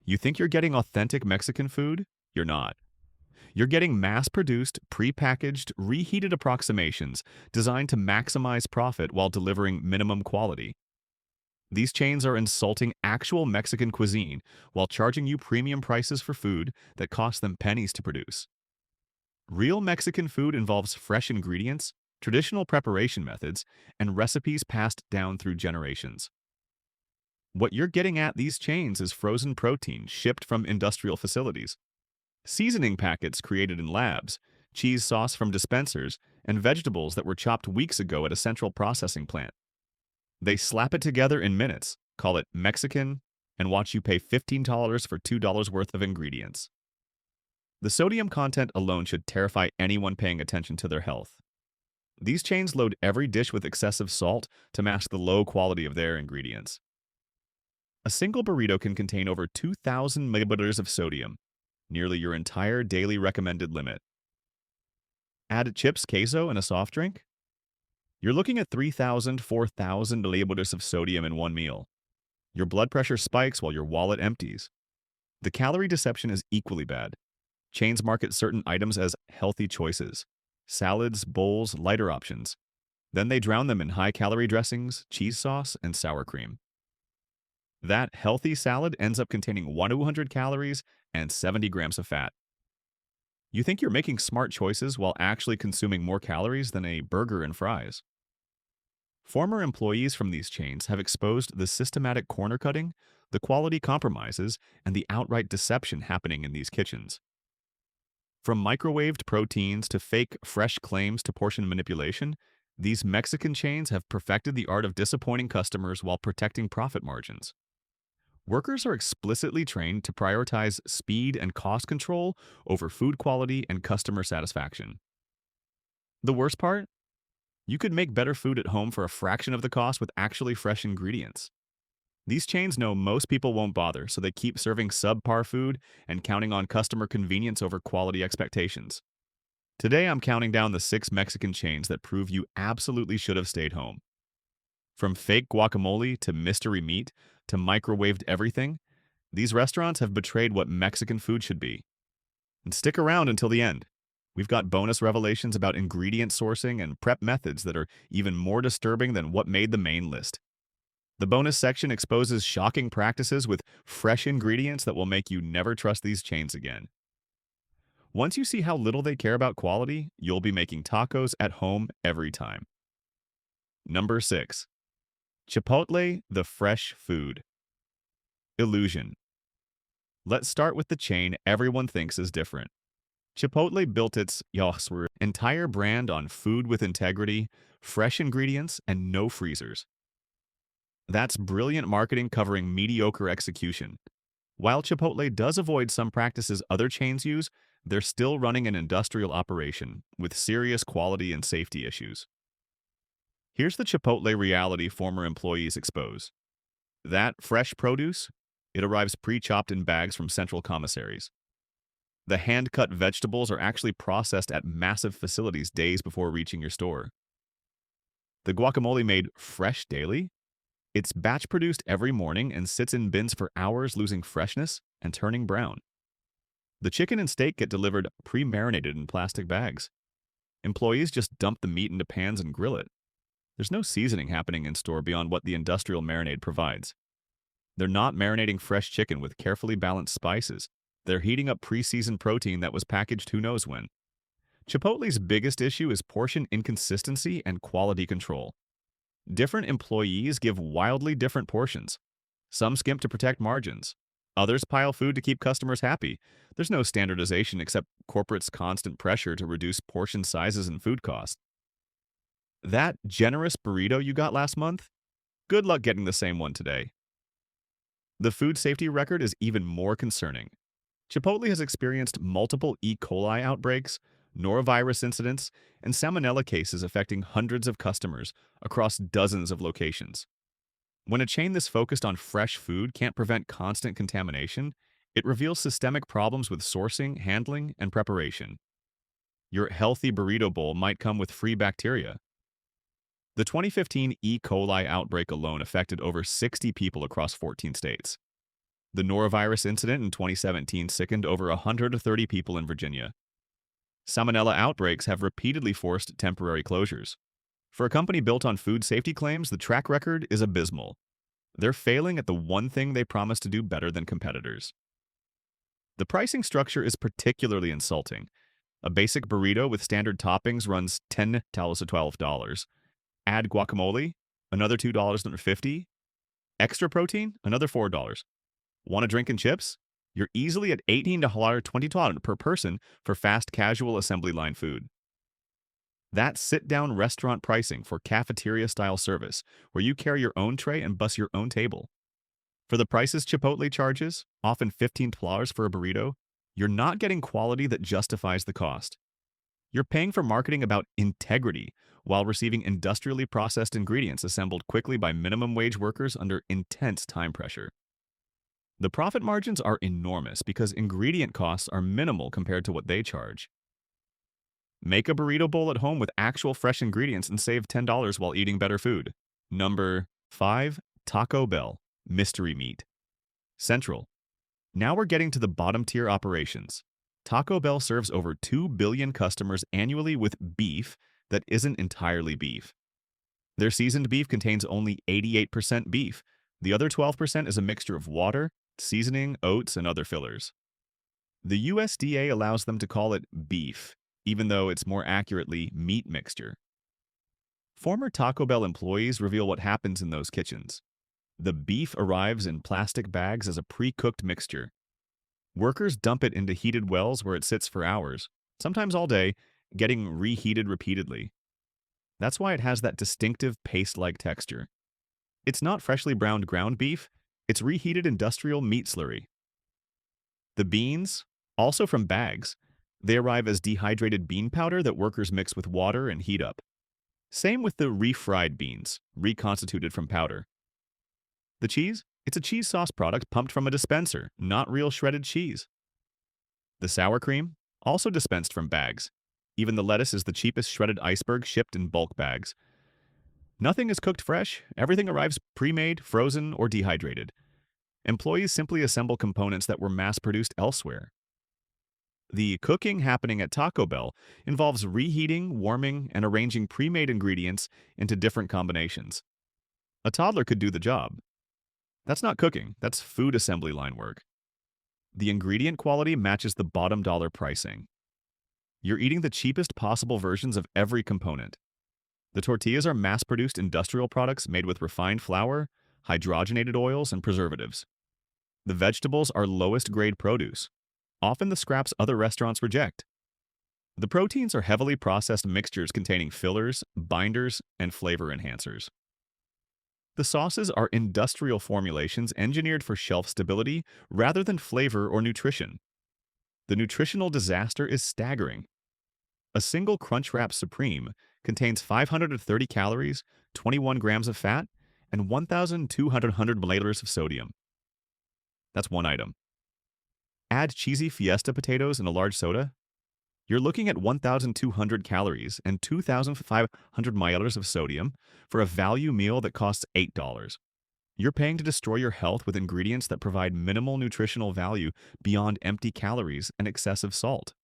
You think you're getting authentic Mexican food? You're not. You're getting mass-produced, prepackaged, reheated approximations designed to maximize profit while delivering minimum quality. These chains are insulting actual Mexican cuisine while charging you premium prices for food that cost them pennies to produce. Real Mexican food involves fresh ingredients, traditional preparation methods, and recipes passed down through generations. What you're getting at these chains is frozen protein shipped from industrial facilities, seasoning packets created in labs, cheese sauce from dispensers, and vegetables that were chopped weeks ago at a central processing plant. They slap it together in minutes, call it Mexican, and watch you pay $15 for $2 worth of ingredients. The sodium content alone should terrify anyone paying attention to their health. These chains load every dish with excessive salt to match the low quality of their ingredients. A single burrito can contain over 2,000 milliliters of sodium, nearly your entire daily recommended limit. Add chips, queso, and a soft drink? You're looking at 3,000, 4,000 milliliters of sodium in one meal. Your blood pressure spikes while your wallet empties. The calorie deception is equally bad. Chains market certain items as healthy choices, salads, bowls, lighter options. Then they drown them in high-calorie dressings, cheese sauce, and sour cream. That healthy salad ends up containing 100 calories and 70 grams of fat. You think you're making smart choices while actually consuming more calories than a burger and fries. Former employees from these chains have exposed the systematic corner cutting, the quality compromises, and the outright deception happening in these kitchens. From microwaved proteins to fake, fresh claims to portion manipulation, these Mexican chains have perfected the art of disappointing customers while protecting profit margins. Workers are explicitly trained to prioritize speed and cost control over food quality and customer satisfaction. The worst part? You could make better food at home for a fraction of the cost with actually fresh ingredients. These chains know most people won't bother, so they keep serving subpar food and counting on customer convenience over quality expectations. Today, I'm counting down the 6 Mexican chains that prove you absolutely should have stayed home. From fake guacamole to mystery meat to microwaved everything, these restaurants have betrayed what Mexican food should be. And stick around until the end. We've got bonus revelations about ingredient sourcing and prep methods that are even more disturbing than what made the main list. The bonus section exposes shocking practices with fresh ingredients that will make you never trust these chains again. Once you see how little they care about quality, you'll be making tacos at home every time. Number 6. Chipotle, the fresh food. Illusion. Let's start with the chain everyone thinks is different. Chipotle built its entire brand on food with integrity, fresh ingredients, and no freezers. That's brilliant marketing covering mediocre execution. While Chipotle does avoid some practices other chains use, they're still running an industrial operation with serious quality and safety issues. Here's the Chipotle reality former employees expose. That fresh produce, it arrives pre-chopped in bags from central commissaries. The hand-cut vegetables are actually processed at massive facilities days before reaching your store. The guacamole made fresh daily? It's batch-produced every morning and sits in bins for hours, losing freshness and turning brown. The chicken and steak get delivered pre-marinated in plastic bags. Employees just dump the meat into pans and grill it. There's no seasoning happening in store beyond what the industrial marinade provides. They're not marinating fresh chicken with carefully balanced spices. They're heating up pre-seasoned protein that was packaged who knows when. Chipotle's biggest issue is portion inconsistency and quality control. Different employees give wildly different portions. Some skimp to protect margins. Others pile food to keep customers happy. There's no standardization except corporate's constant pressure to reduce portion sizes and food costs. That generous burrito you got last month? Good luck getting the same one today. The food safety record is even more concerning. Chipotle has experienced multiple E. coli outbreaks, norovirus incidents, and salmonella cases affecting hundreds of customers across dozens of locations. When a chain this focused on fresh food can't prevent constant contamination, it reveals systemic problems with sourcing, handling, and preparation. Your healthy burrito bowl might come with free bacteria. The 2015 E. coli outbreak alone affected over 60 people across 14 states. The norovirus incident in 2017 sickened over 130 people in Virginia. Salmonella outbreaks have repeatedly forced temporary closures. For a company built on food safety claims, the track record is abysmal. They're failing at the one thing they promise to do better than competitors. The pricing structure is particularly insulting. A basic burrito with standard toppings runs $10 to $12. Add guacamole, another $2.50. Extra protein, another $4. Want a drink and chips? You're easily at $18 to $20 per person for fast casual assembly line food. That's sit-down restaurant pricing for cafeteria-style service, where you carry your own tray and bus your own table. For the prices Chipotle charges, often $15 for a burrito, you're not getting quality that justifies the cost. You're paying for marketing about integrity while receiving industrially processed ingredients assembled quickly by minimum wage workers under intense time pressure. The profit margins are enormous because ingredient costs are minimal compared to what they charge. Make a burrito bowl at home with actual fresh ingredients and save $10 while eating better food. Number 5. Taco Bell. Mystery meat. Central. Now we're getting to the bottom-tier operations. Taco Bell serves over 2 billion customers annually with beef that isn't entirely beef. Their seasoned beef contains only 88% beef. The other 12% is a mixture of water, seasoning, oats, and other fillers. The USDA allows them to call it beef, even though it's more accurately meat mixture. Former Taco Bell employees reveal what happens in those kitchens. The beef arrives in plastic bags as a pre-cooked mixture. Workers dump it into heated wells where it sits for hours, sometimes all day, getting reheated repeatedly. That's why it has that distinctive paste-like texture. It's not freshly browned ground beef, it's reheated industrial meat slurry. The beans, also from bags, they arrive as dehydrated bean powder that workers mix with water and heat up. Same with the refried beans, reconstituted from powder. The cheese? It's a cheese sauce product pumped from a dispenser, not real shredded cheese. The sour cream? Also dispensed from bags. Even the lettuce is the cheapest shredded iceberg shipped in bulk bags. Nothing is cooked fresh, everything arrives pre-made, frozen, or dehydrated. Employees simply assemble components that were mass-produced elsewhere. The cooking happening at Taco Bell involves reheating, warming, and arranging pre-made ingredients into different combinations. A toddler could do the job. That's not cooking, that's food assembly line work. The ingredient quality matches the bottom dollar pricing. You're eating the cheapest possible versions of every component. The tortillas are mass-produced industrial products made with refined flour, hydrogenated oils, and preservatives. The vegetables are lowest-grade produce, often the scraps other restaurants reject. The proteins are heavily processed mixtures containing fillers, binders, and flavor enhancers. The sauces are industrial formulations engineered for shelf stability rather than flavor or nutrition. The nutritional disaster is staggering. A single Crunchwrap Supreme contains 530 calories, 21 grams of fat, and 1,200 milliliters of sodium. That's one item. Add cheesy Fiesta potatoes in a large soda. You're looking at 1,200 calories and 2,500 milliliters of sodium for a value meal that costs $8. You're paying to destroy your health with ingredients that provide minimal nutritional value beyond empty calories and excessive salt.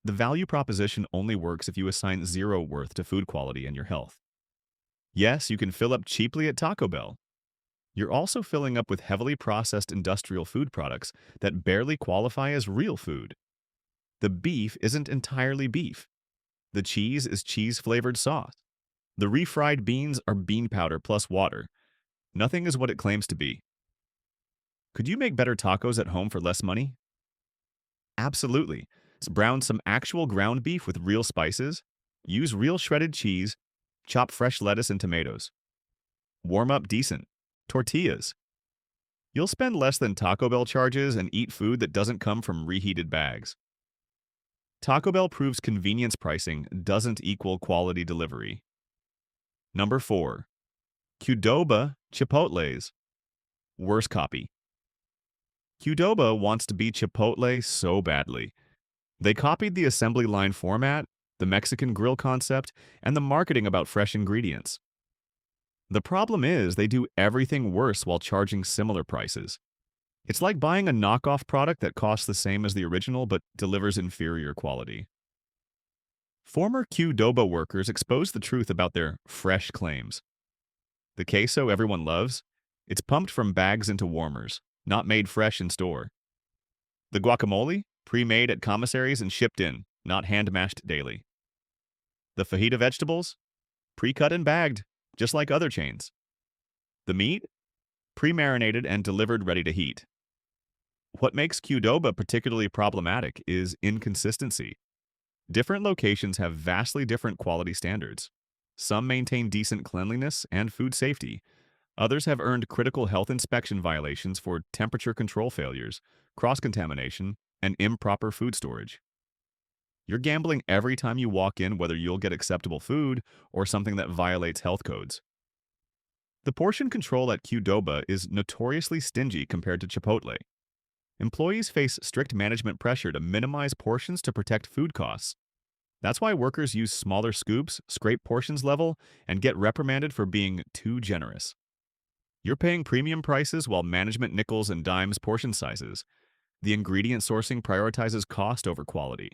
The value proposition only works if you assign zero worth to food quality and your health. Yes, you can fill up cheaply at Taco Bell. You're also filling up with heavily processed industrial food products that barely qualify as real food. The beef isn't entirely beef. The cheese is cheese-flavored sauce. The refried beans are bean powder plus water. Nothing is what it claims to be. Could you make better tacos at home for less money? Absolutely. Brown some actual ground beef with real spices. Use real shredded cheese. Chop fresh lettuce and tomatoes. Warm up decent. Tortillas. You'll spend less than Taco Bell charges and eat food that doesn't come from reheated bags. Taco Bell proves convenience pricing doesn't equal quality delivery. Number 4. Qdoba Chipotles. Worse copy. Qdoba wants to be Chipotle so badly. They copied the assembly line format, the Mexican grill concept, and the marketing about fresh ingredients. The problem is they do everything worse while charging similar prices. It's like buying a knockoff product that costs the same as the original but delivers inferior quality. Former Qdoba workers expose the truth about their fresh claims. The queso everyone loves? It's pumped from bags into warmers, not made fresh in store. The guacamole? Pre-made at commissaries and shipped in, not hand-mashed daily. The fajita vegetables? Pre-cut and bagged, just like other chains. The meat? Pre-marinated and delivered ready to heat. What makes Qdoba particularly problematic is inconsistency. Different locations have vastly different quality standards. Some maintain decent cleanliness and food safety. Others have earned critical health inspection violations for temperature control failures, cross-contamination, and improper food storage. You're gambling every time you walk in whether you'll get acceptable food or something that violates health codes. The portion control at Qdoba is notoriously stingy compared to Chipotle. Employees face strict management pressure to minimize portions to protect food costs. That's why workers use smaller scoops, scrape portions level, and get reprimanded for being too generous. You're paying premium prices while management nickels and dimes portion sizes. The ingredient sourcing prioritizes cost over quality.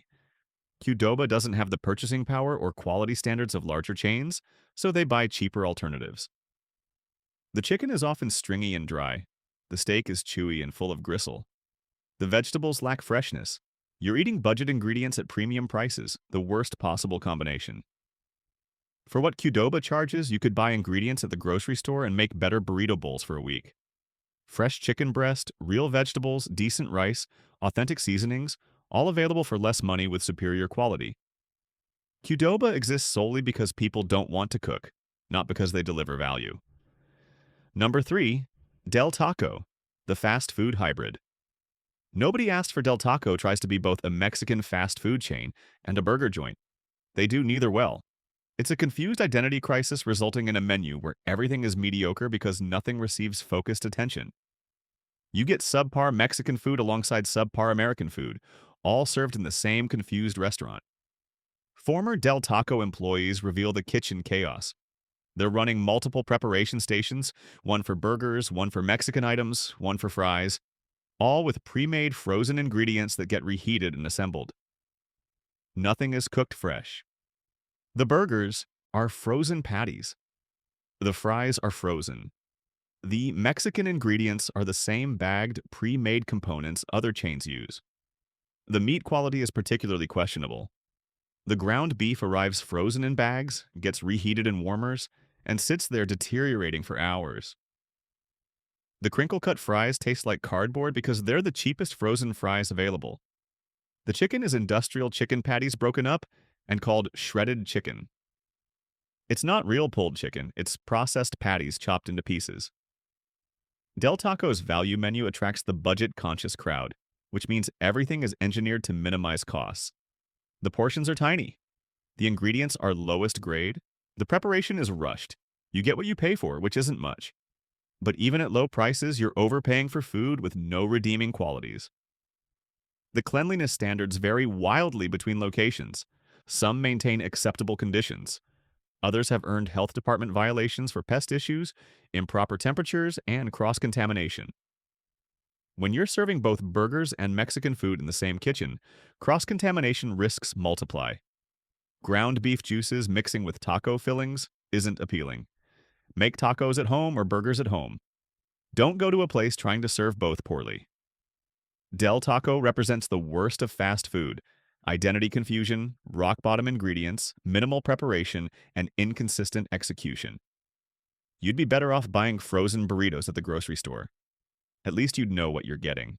Qdoba doesn't have the purchasing power or quality standards of larger chains, so they buy cheaper alternatives. The chicken is often stringy and dry. The steak is chewy and full of gristle. The vegetables lack freshness. You're eating budget ingredients at premium prices, the worst possible combination. For what Qdoba charges, you could buy ingredients at the grocery store and make better burrito bowls for a week. Fresh chicken breast, real vegetables, decent rice, authentic seasonings, all available for less money with superior quality. Qdoba exists solely because people don't want to cook, not because they deliver value. Number 3, Del Taco, the fast food hybrid. Nobody asked for Del Taco tries to be both a Mexican fast food chain and a burger joint. They do neither well. It's a confused identity crisis resulting in a menu where everything is mediocre because nothing receives focused attention. You get subpar Mexican food alongside subpar American food, all served in the same confused restaurant. Former Del Taco employees reveal the kitchen chaos. They're running multiple preparation stations, one for burgers, one for Mexican items, one for fries, all with pre-made frozen ingredients that get reheated and assembled. Nothing is cooked fresh. The burgers are frozen patties. The fries are frozen. The Mexican ingredients are the same bagged, pre-made components other chains use. The meat quality is particularly questionable. The ground beef arrives frozen in bags, gets reheated in warmers, and sits there deteriorating for hours. The crinkle-cut fries taste like cardboard because they're the cheapest frozen fries available. The chicken is industrial chicken patties broken up and called shredded chicken. It's not real pulled chicken, it's processed patties chopped into pieces. Del Taco's value menu attracts the budget-conscious crowd, which means everything is engineered to minimize costs. The portions are tiny. The ingredients are lowest grade. The preparation is rushed. You get what you pay for, which isn't much. But even at low prices, you're overpaying for food with no redeeming qualities. The cleanliness standards vary wildly between locations. Some maintain acceptable conditions. Others have earned health department violations for pest issues, improper temperatures, and cross-contamination. When you're serving both burgers and Mexican food in the same kitchen, cross-contamination risks multiply. Ground beef juices mixing with taco fillings isn't appealing. Make tacos at home or burgers at home. Don't go to a place trying to serve both poorly. Del Taco represents the worst of fast food: identity confusion, rock-bottom ingredients, minimal preparation, and inconsistent execution. You'd be better off buying frozen burritos at the grocery store. At least you'd know what you're getting.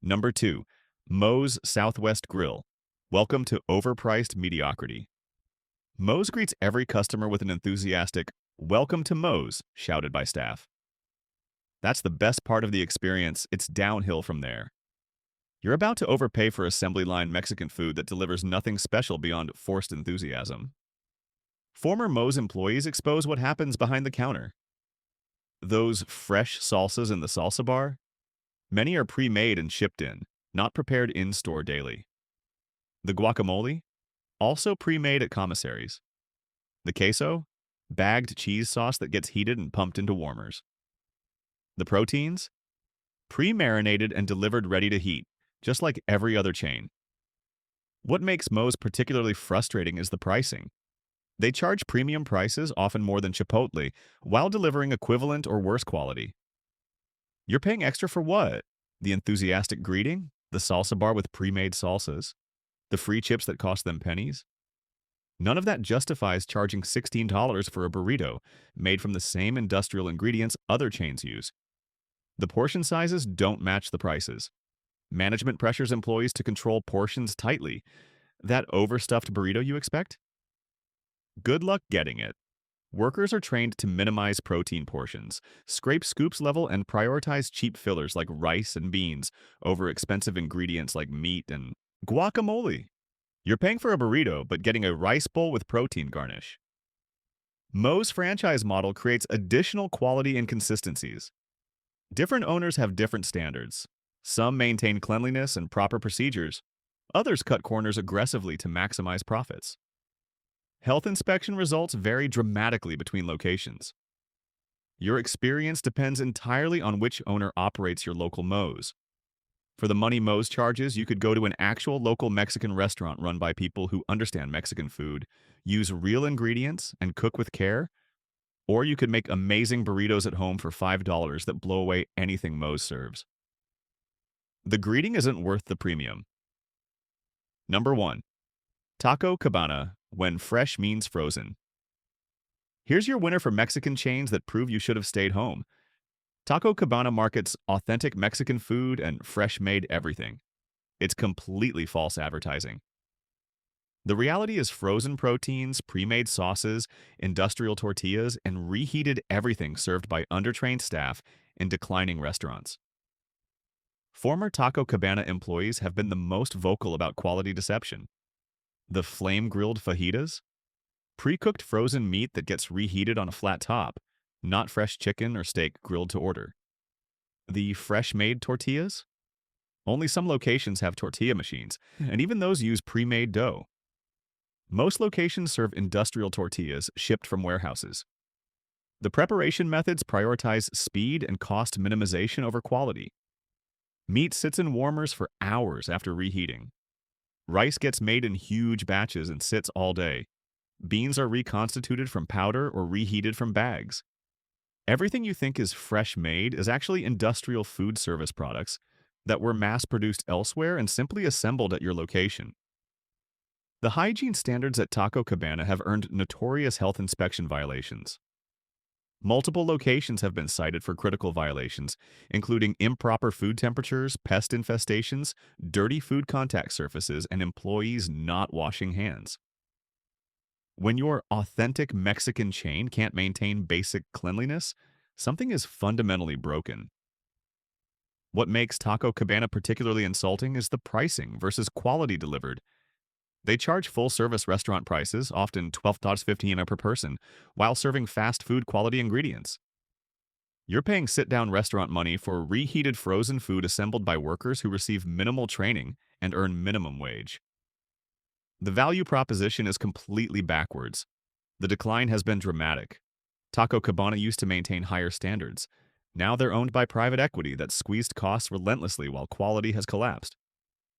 Number 2, Moe's Southwest Grill. Welcome to overpriced mediocrity. Moe's greets every customer with an enthusiastic, "Welcome to Moe's," shouted by staff. That's the best part of the experience. It's downhill from there. You're about to overpay for assembly line Mexican food that delivers nothing special beyond forced enthusiasm. Former Moe's employees expose what happens behind the counter. Those fresh salsas in the salsa bar? Many are pre-made and shipped in, not prepared in-store daily. The guacamole? Also pre-made at commissaries. The queso? Bagged cheese sauce that gets heated and pumped into warmers. The proteins? pre-marinated and delivered ready to heat, just like every other chain. What makes Moe's particularly frustrating is the pricing. They charge premium prices, often more than Chipotle, while delivering equivalent or worse quality. You're paying extra for what? The enthusiastic greeting? The salsa bar with pre-made salsas? The free chips that cost them pennies? None of that justifies charging $16 for a burrito made from the same industrial ingredients other chains use. The portion sizes don't match the prices. Management pressures employees to control portions tightly. That overstuffed burrito you expect? Good luck getting it. Workers are trained to minimize protein portions, scrape scoops level, and prioritize cheap fillers like rice and beans over expensive ingredients like meat and guacamole. You're paying for a burrito, but getting a rice bowl with protein garnish. Moe's franchise model creates additional quality inconsistencies. Different owners have different standards. Some maintain cleanliness and proper procedures. Others cut corners aggressively to maximize profits. Health inspection results vary dramatically between locations. Your experience depends entirely on which owner operates your local Moe's. For the money Moe's charges, you could go to an actual local Mexican restaurant run by people who understand Mexican food, use real ingredients, and cook with care. Or you could make amazing burritos at home for $5 that blow away anything Moe's serves. The greeting isn't worth the premium. Number 1. Taco Cabana, when fresh means frozen. Here's your winner for Mexican chains that prove you should have stayed home. Taco Cabana markets authentic Mexican food and fresh-made everything. It's completely false advertising. The reality is frozen proteins, pre-made sauces, industrial tortillas, and reheated everything served by undertrained staff in declining restaurants. Former Taco Cabana employees have been the most vocal about quality deception. The flame-grilled fajitas? Pre-cooked frozen meat that gets reheated on a flat top, not fresh chicken or steak grilled to order. The fresh-made tortillas? Only some locations have tortilla machines, and even those use pre-made dough. Most locations serve industrial tortillas shipped from warehouses. The preparation methods prioritize speed and cost minimization over quality. Meat sits in warmers for hours after reheating. Rice gets made in huge batches and sits all day. Beans are reconstituted from powder or reheated from bags. Everything you think is fresh-made is actually industrial food service products that were mass-produced elsewhere and simply assembled at your location. The hygiene standards at Taco Cabana have earned notorious health inspection violations. Multiple locations have been cited for critical violations, including improper food temperatures, pest infestations, dirty food contact surfaces, and employees not washing hands. When your authentic Mexican chain can't maintain basic cleanliness, something is fundamentally broken. What makes Taco Cabana particularly insulting is the pricing versus quality delivered. They charge full-service restaurant prices, often $12.15 per person, while serving fast food quality ingredients. You're paying sit-down restaurant money for reheated frozen food assembled by workers who receive minimal training and earn minimum wage. The value proposition is completely backwards. The decline has been dramatic. Taco Cabana used to maintain higher standards. Now they're owned by private equity that squeezed costs relentlessly while quality has collapsed.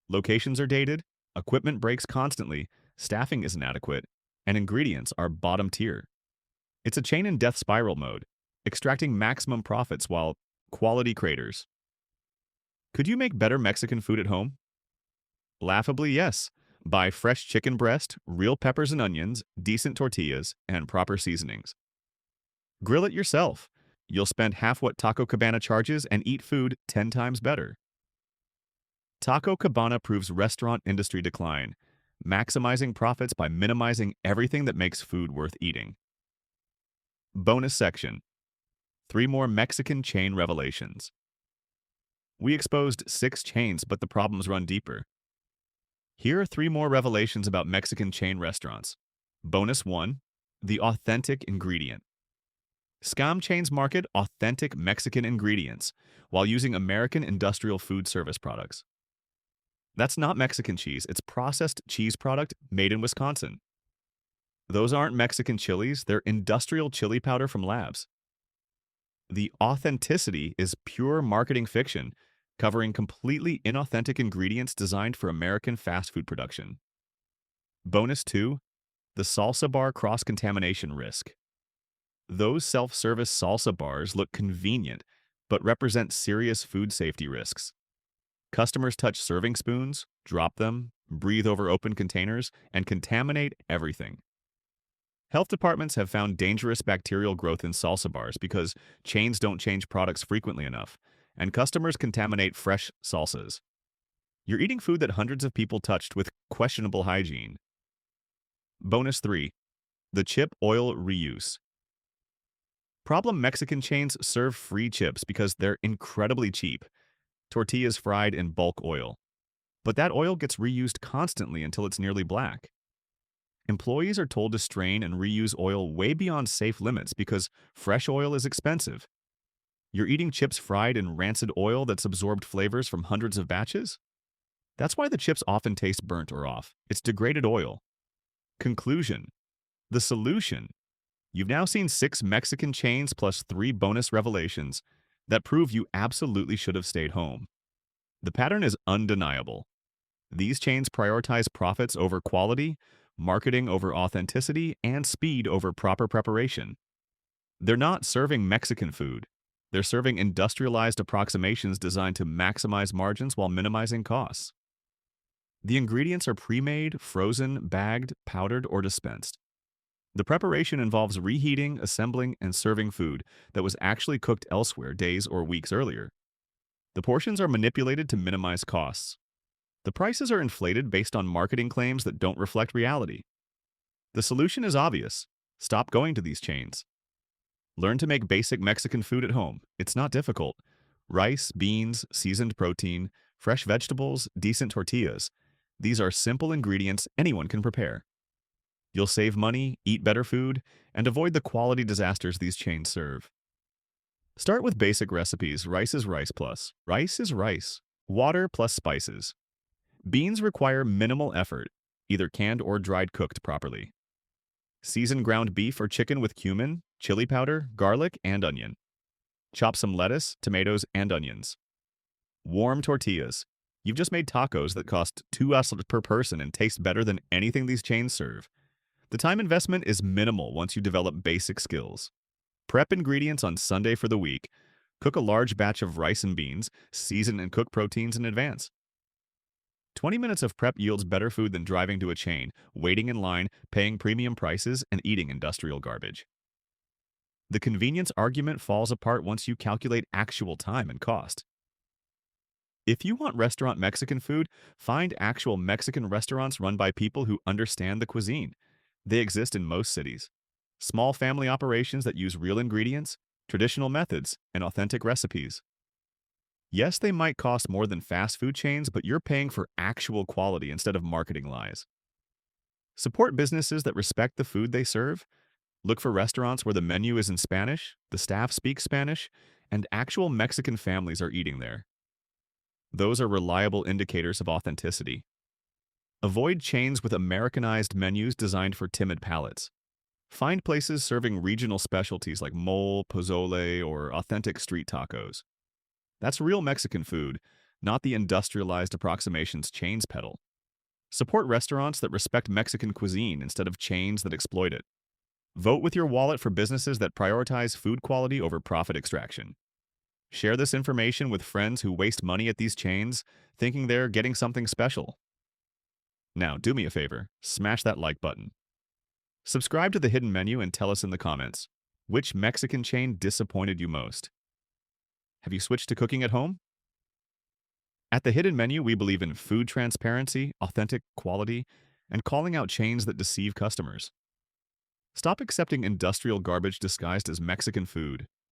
Locations are dated, equipment breaks constantly, staffing is inadequate, and ingredients are bottom tier. It's a chain in death spiral mode, extracting maximum profits while quality craters. Could you make better Mexican food at home? Laughably, yes. Buy fresh chicken breast, real peppers and onions, decent tortillas, and proper seasonings. Grill it yourself. You'll spend half what Taco Cabana charges and eat food 10 times better. Taco Cabana proves restaurant industry decline, maximizing profits by minimizing everything that makes food worth eating. Bonus section. 3 more Mexican chain revelations. We exposed 6 chains, but the problems run deeper. Here are 3 more revelations about Mexican chain restaurants. Bonus 1. The authentic ingredient. Scam chains market authentic Mexican ingredients while using American industrial food service products. That's not Mexican cheese, it's processed cheese product made in Wisconsin. Those aren't Mexican chilies, they're industrial chili powder from labs. The authenticity is pure marketing fiction, covering completely inauthentic ingredients designed for American fast food production. Bonus 2, the salsa bar cross-contamination risk. Those self-service salsa bars look convenient, but represent serious food safety risks. Customers touch serving spoons, drop them, breathe over open containers, and contaminate everything. Health departments have found dangerous bacterial growth in salsa bars because chains don't change products frequently enough, and customers contaminate fresh salsas. You're eating food that hundreds of people touched with questionable hygiene. Bonus 3, the chip oil reuse. Problem Mexican chains serve free chips because they're incredibly cheap. Tortillas fried in bulk oil. But that oil gets reused constantly until it's nearly black. Employees are told to strain and reuse oil way beyond safe limits because fresh oil is expensive. You're eating chips fried in rancid oil that's absorbed flavors from hundreds of batches? That's why the chips often taste burnt or off. It's degraded oil. Conclusion. The solution. You've now seen 6 Mexican chains plus 3 bonus revelations that prove you absolutely should have stayed home. The pattern is undeniable. These chains prioritize profits over quality, marketing over authenticity, and speed over proper preparation. They're not serving Mexican food. They're serving industrialized approximations designed to maximize margins while minimizing costs. The ingredients are pre-made, frozen, bagged, powdered, or dispensed. The preparation involves reheating, assembling, and serving food that was actually cooked elsewhere days or weeks earlier. The portions are manipulated to minimize costs. The prices are inflated based on marketing claims that don't reflect reality. The solution is obvious. Stop going to these chains. Learn to make basic Mexican food at home. It's not difficult. Rice, beans, seasoned protein, fresh vegetables, decent tortillas. These are simple ingredients anyone can prepare. You'll save money, eat better food, and avoid the quality disasters these chains serve. Start with basic recipes. Rice is rice plus. Rice is rice. Water plus spices. Beans require minimal effort, either canned or dried cooked properly. Season ground beef or chicken with cumin, chili powder, garlic, and onion. Chop some lettuce, tomatoes, and onions. Warm tortillas. You've just made tacos that cost $2 per person and taste better than anything these chains serve. The time investment is minimal once you develop basic skills. Prep ingredients on Sunday for the week. Cook a large batch of rice and beans. Season and cook proteins in advance. 20 minutes of prep yields better food than driving to a chain, waiting in line, paying premium prices, and eating industrial garbage. The convenience argument falls apart once you calculate actual time and cost. If you want restaurant Mexican food, find actual Mexican restaurants run by people who understand the cuisine. They exist in most cities. Small family operations that use real ingredients, traditional methods, and authentic recipes. Yes, they might cost more than fast food chains, but you're paying for actual quality instead of marketing lies. Support businesses that respect the food they serve. Look for restaurants where the menu is in Spanish, the staff speaks Spanish, and actual Mexican families are eating there. Those are reliable indicators of authenticity. Avoid chains with Americanized menus designed for timid palates. Find places serving regional specialties like mole, pozole, or authentic street tacos. That's real Mexican food, not the industrialized approximations chains peddle. Support restaurants that respect Mexican cuisine instead of chains that exploit it. Vote with your wallet for businesses that prioritize food quality over profit extraction. Share this information with friends who waste money at these chains, thinking they're getting something special. Now, do me a favor, smash that like button. Subscribe to The Hidden Menu and tell us in the comments, which Mexican chain disappointed you most? Have you switched to cooking at home? At The Hidden Menu, we believe in food transparency, authentic quality, and calling out chains that deceive customers. Stop accepting industrial garbage disguised as Mexican food.